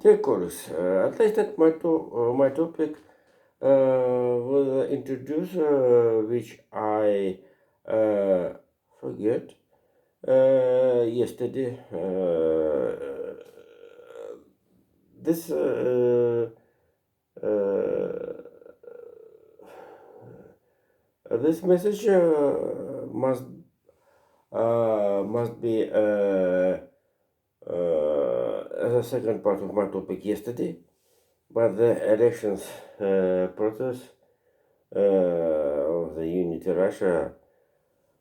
Dear colleagues, at least that my topic will introduce, which I forget yesterday. This this message must be as a second part of my topic yesterday, but the elections process of the unity Russia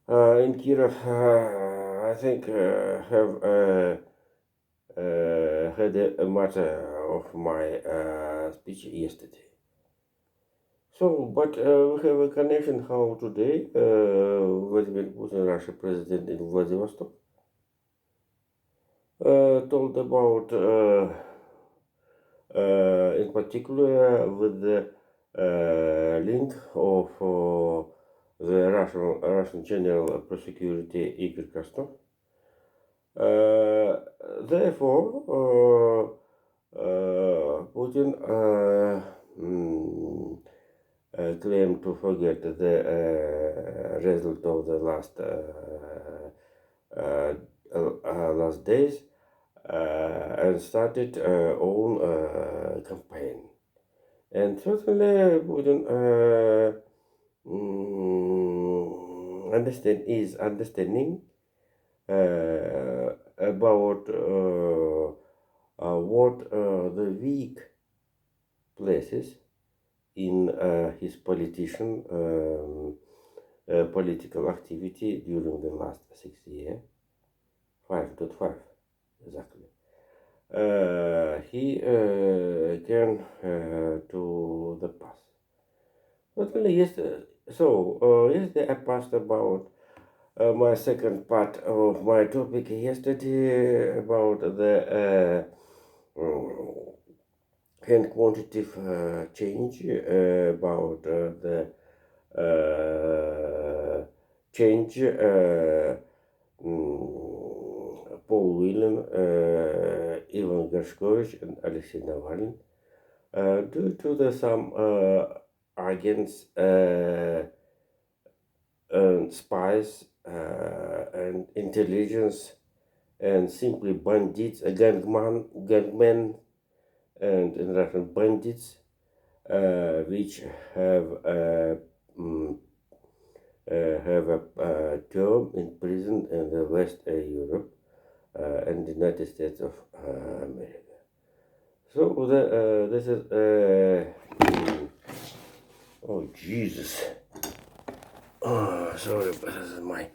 in Kiev, I think, have had a matter of my speech yesterday. So, but we have a connection how today Vladimir Putin, Russian president in Vladivostok, told about, in particular, with the link of the Russian General Prosecutor Igor Kastov. Therefore, Putin claimed to forget the result of the last days and started own campaign. And certainly Putin understanding about what the weak places in his political activity during the last 6 years, 5.5 exactly. He turned to the past. Not only yesterday, yesterday I passed about my second part of my topic yesterday about the hand quantitative change, about the change Paul Whelan, Ivan Gershkovich, and Alexei Navalny due to the some agents and spies and intelligence and simply bandits, gangmen, and in Russian bandits, which have a term in prison in the West Europe and the United States of America. So this is oh Jesus! Oh, sorry, but this is my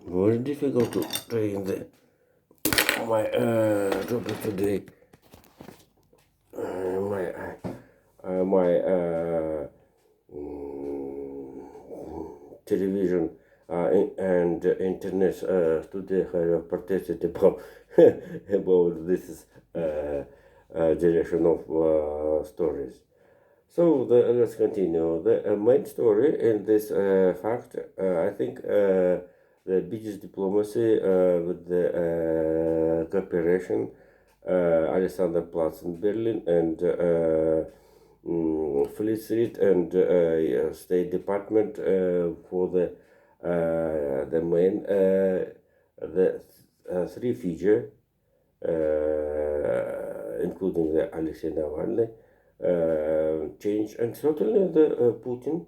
very difficult to train my topic today. My television and internet today have protested about about this direction of stories. So let's continue. The main story in this fact, I think, the biggest diplomacy with the cooperation, Alexander Platz in Berlin and Fleet Street and State Department for the main the three figure, including the Alexei Navalny. Change, and certainly the Putin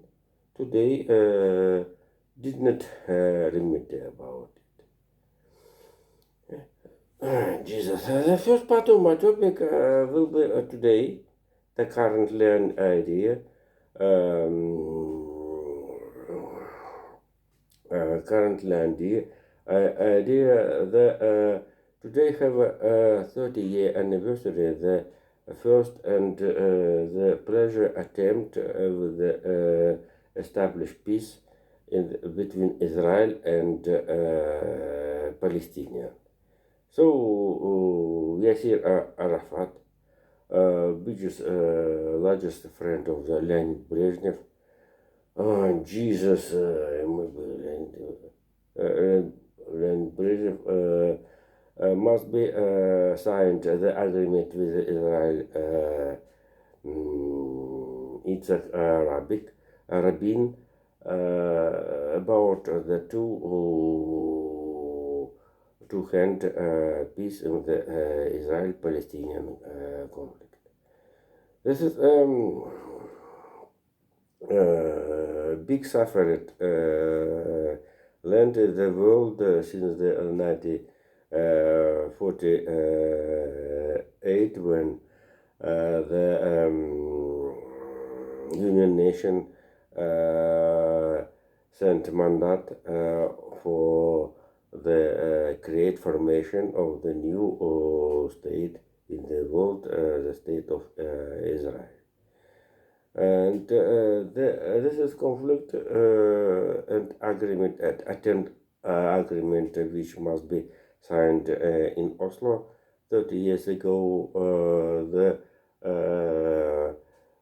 today did not remember about it. Jesus, the first part of my topic will be today the current learned idea. Idea that today have a 30-year anniversary. The first and the pleasure attempt with the established peace between Israel and Palestinian. So Yasser Arafat, biggest, largest friend of the Leonid Brezhnev, Jesus, must be signed the agreement with Israel. Yitzhak Rabin about the two-hand peace in the Israel-Palestinian conflict. This is big suffered land in the world since the 1948 when the Union Nation sent mandate for the create formation of the new state in the world, the state of Israel. And this is conflict and agreement, attempt agreement which must be signed in Oslo 30 years ago. The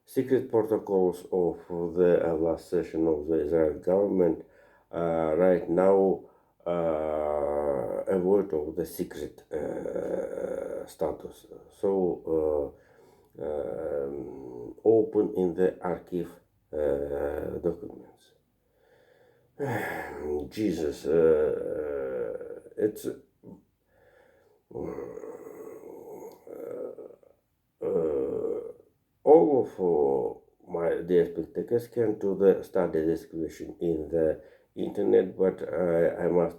secret protocols of the last session of the Israel government right now avoid of the secret status. So open in the archive documents. Jesus, it's all of my dear spectators can do the study this question in the internet, but I must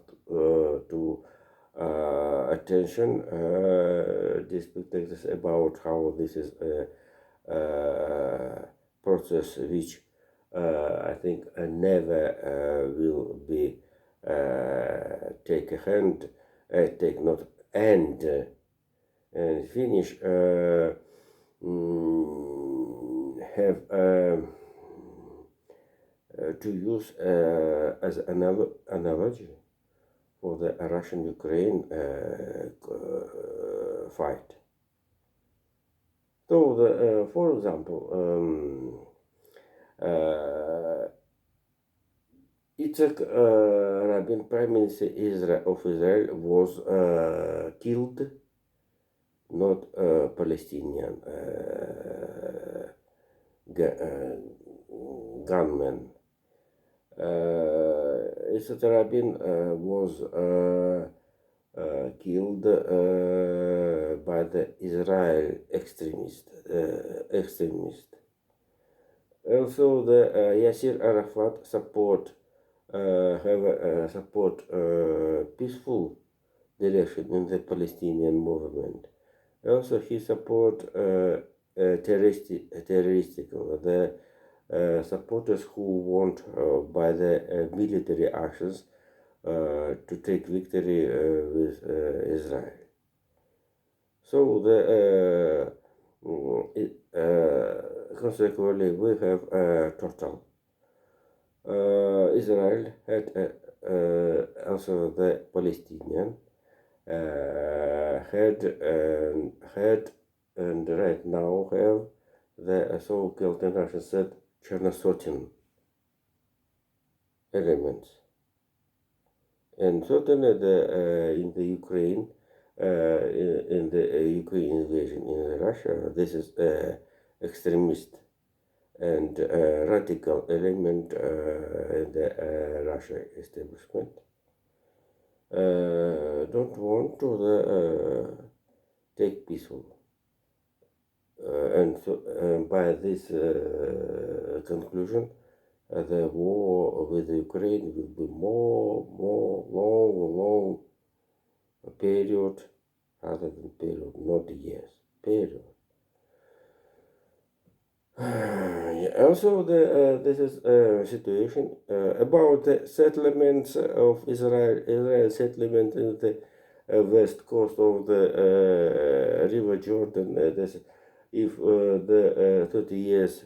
to attention the spectators about how this is a process which I think never will be take a hand, take not end and finish. Have to use as analogy for the Russian-Ukraine fight. So, for example, Yitzhak Rabin, Prime Minister of Israel, was killed, not Palestinian gunmen. Yitzhak Rabin was killed by the Israel extremist. Also, the Yasser Arafat support peaceful direction in the Palestinian movement. Also, he support terroristical the supporters who want by the military actions to take victory with Israel. So the consequently we have total. Israel had also the Palestinian had and right now have the so-called international said Chernosotin elements. And certainly in the Ukraine, in the Ukraine invasion in Russia, this is extremist and radical element in the Russia establishment. Don't want to take peaceful. And so by this conclusion, the war with Ukraine will be more long period rather than period, not years, period. Also, this is a situation about the settlements of Israel settlement in the west coast of the River Jordan. If the 30 years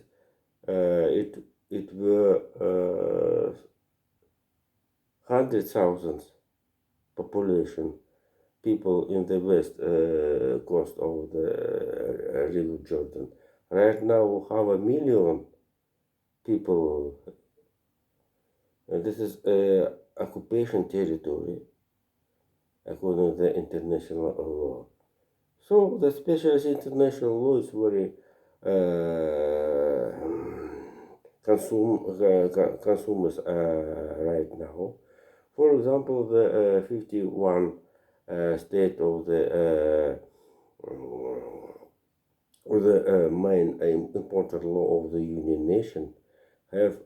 it were 100,000 population people in the west coast of the River Jordan. Right now, 500,000 people. And this is occupation territory. according to the international law. So the specialist international law is very uh, consumers right now. For example, the 51 state of the main important law of the Union Nation have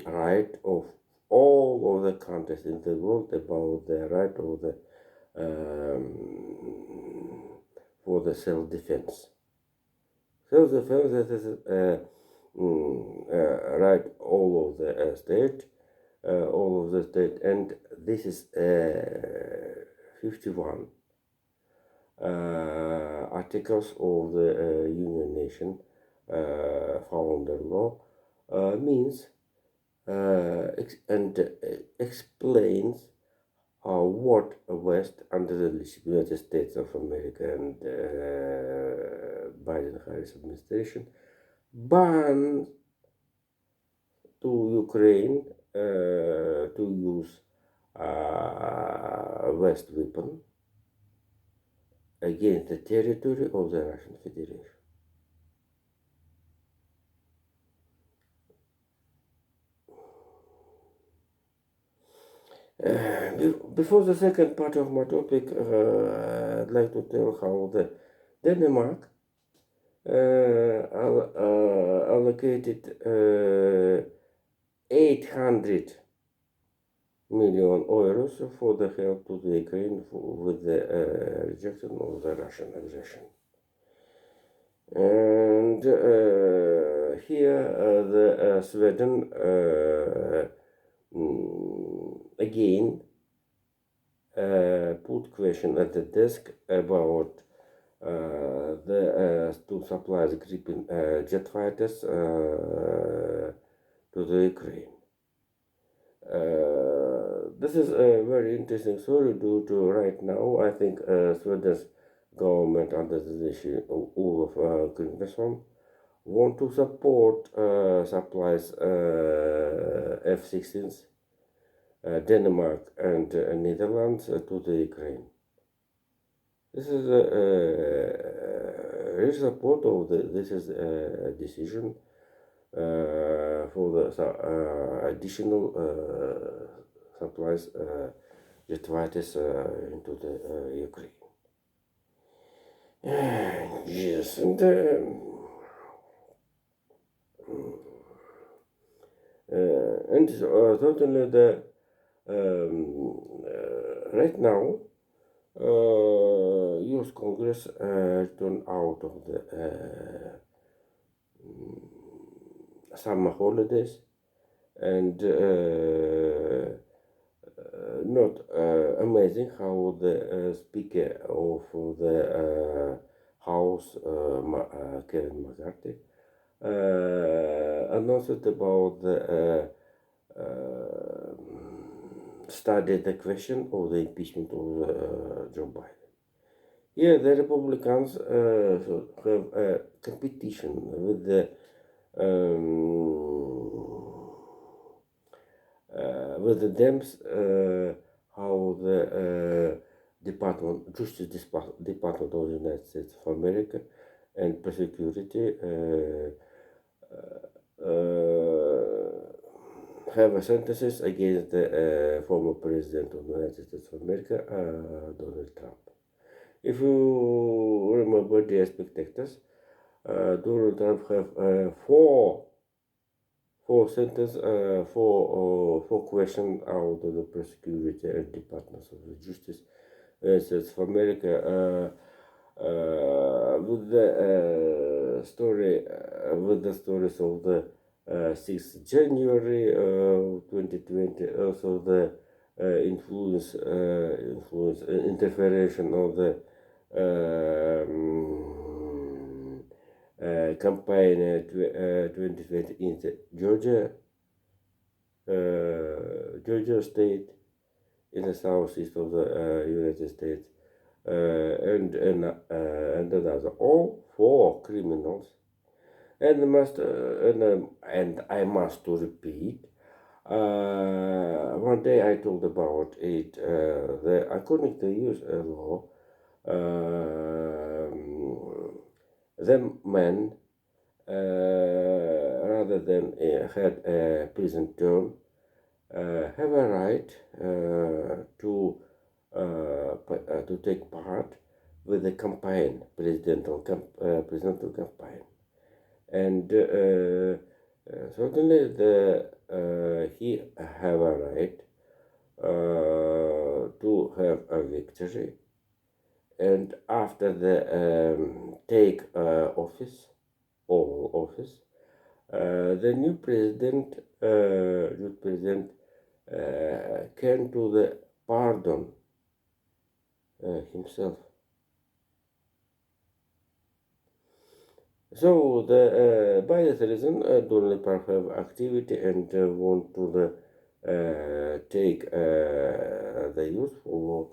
right of all of the countries in the world about the right of the for the self-defense. Self-defense that is right all of the state, and this is 51 articles of the Union Nation founder law means and explains what West under the United States of America and Biden-Harris administration banned to Ukraine to use West weapon against the territory of the Russian Federation. Before the second part of my topic, I'd like to tell how the Denmark allocated 800 million euros for the help to the Ukraine with the rejection of the Russian aggression. And here the Sweden again put question at the desk about the to supply the Gripen jet fighters to the Ukraine. This is a very interesting story due to right now I think Sweden's government under the leadership of Olof Kristersson want to support supplies F-16s Denmark and Netherlands to the Ukraine. This is a support of this is a decision for the additional supplies jet fighters into the Ukraine. Yes, and certainly the right now U.S. Congress turned out of the summer holidays and not amazing how the Speaker of the House, Kevin McCarthy, announced about the studied the question of the impeachment of Joe Biden. Here, the Republicans have a competition with the Dems, how the Justice Department of the United States of America and Prosecurity have sentences against the former President of the United States of America, Donald Trump. If you remember the spectators, Donald Trump have four sentences for question out of the Prosecurity and Departments of the Justice States of America with the story with the stories of the 6th January 2020, also the interference of the campaign 2020 in Georgia, Georgia state in the southeast of the United States, and another, all four criminals. And I must to repeat, one day I told about it. According to U.S. law, the men, rather than had a prison term, have a right to take part with the campaign, presidential campaign, and certainly he have a right to have a victory, and after the take office, the new president can to the pardon himself. So by this reason, Donald Trump have activity and want to take the youth for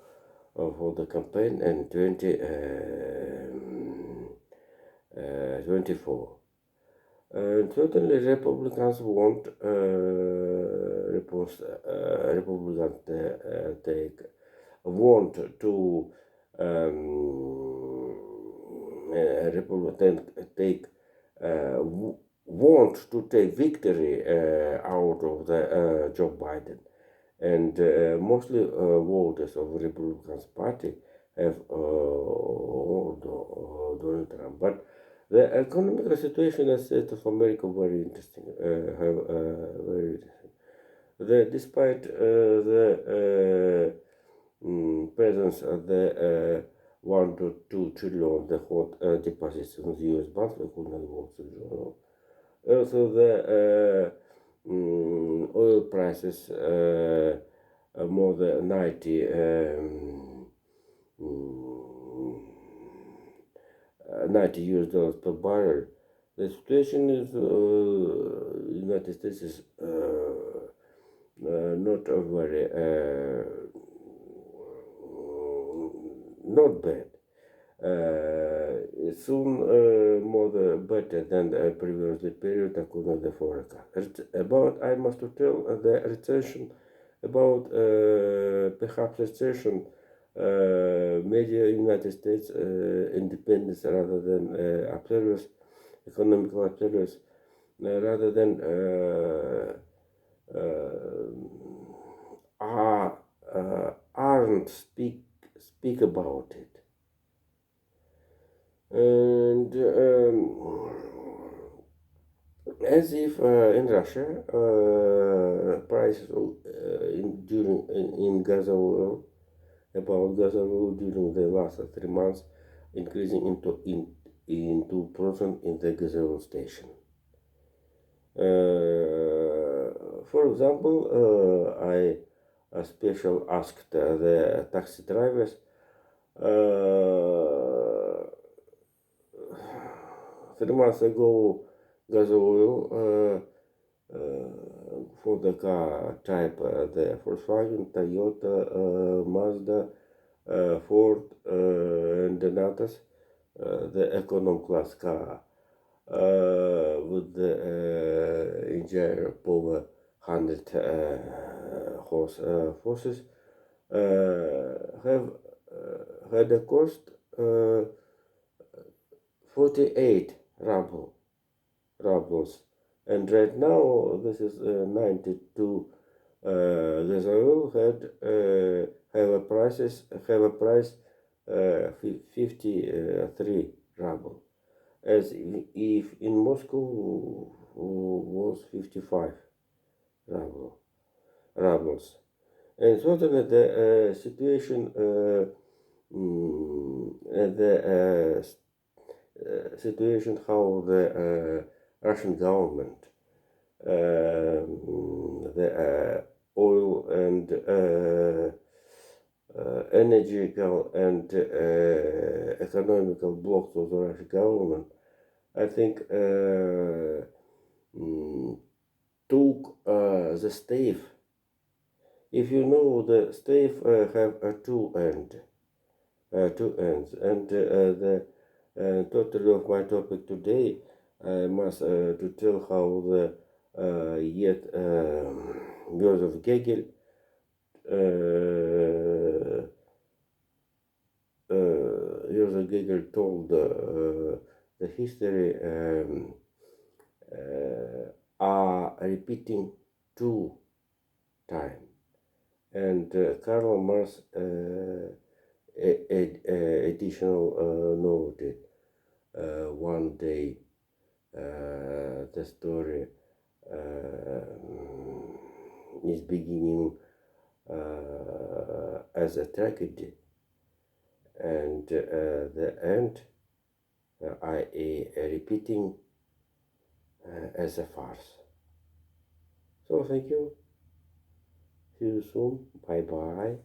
the campaign in 2024. And certainly Republicans want Republicans want to Republicans want to take victory out of the Joe Biden, and mostly voters of Republicans Party have Donald Trump. But the economic situation in the state of America very interesting. Very interesting. Despite the presence of the 1 to 2 trillion the hot deposits in the U.S. banks, according to Wall Street Journal. Also, the oil prices more than 90 $90 per barrel. The situation is United States is not very not bad. Soon more better than the previous period according to the forecast. About I must tell the recession about perhaps recession. Media United States independence rather than observers, economical observers, rather than aren't speak about it. And as if in Russia, prices in Gaza oil, about Gaza oil during the last 3 months, increasing in 2% in the Gaza oil station. For example, I special asked the taxi drivers 3 months ago, gas oil for the car type, the Volkswagen, Toyota, Mazda, Ford, and others, the economy class car with the engine power 100 horses have had a cost 48 rubles, and right now this is 92. Gas oil have a price 53 ruble, as if in Moscow was 55 rubles. And certainly the situation, situation how the Russian government, the oil and energetical and economical blocks of the Russian government, I think took the stave. If you know, the stave have two ends, and the total of my topic today, I must to tell how the yet words of Hegel uh, Joseph Giggle told the history are repeating two time, and Karl Marx additional noted one day the story is beginning as a tragedy, and the end, i.e., repeating as a farce. So, thank you. See you soon. Bye bye.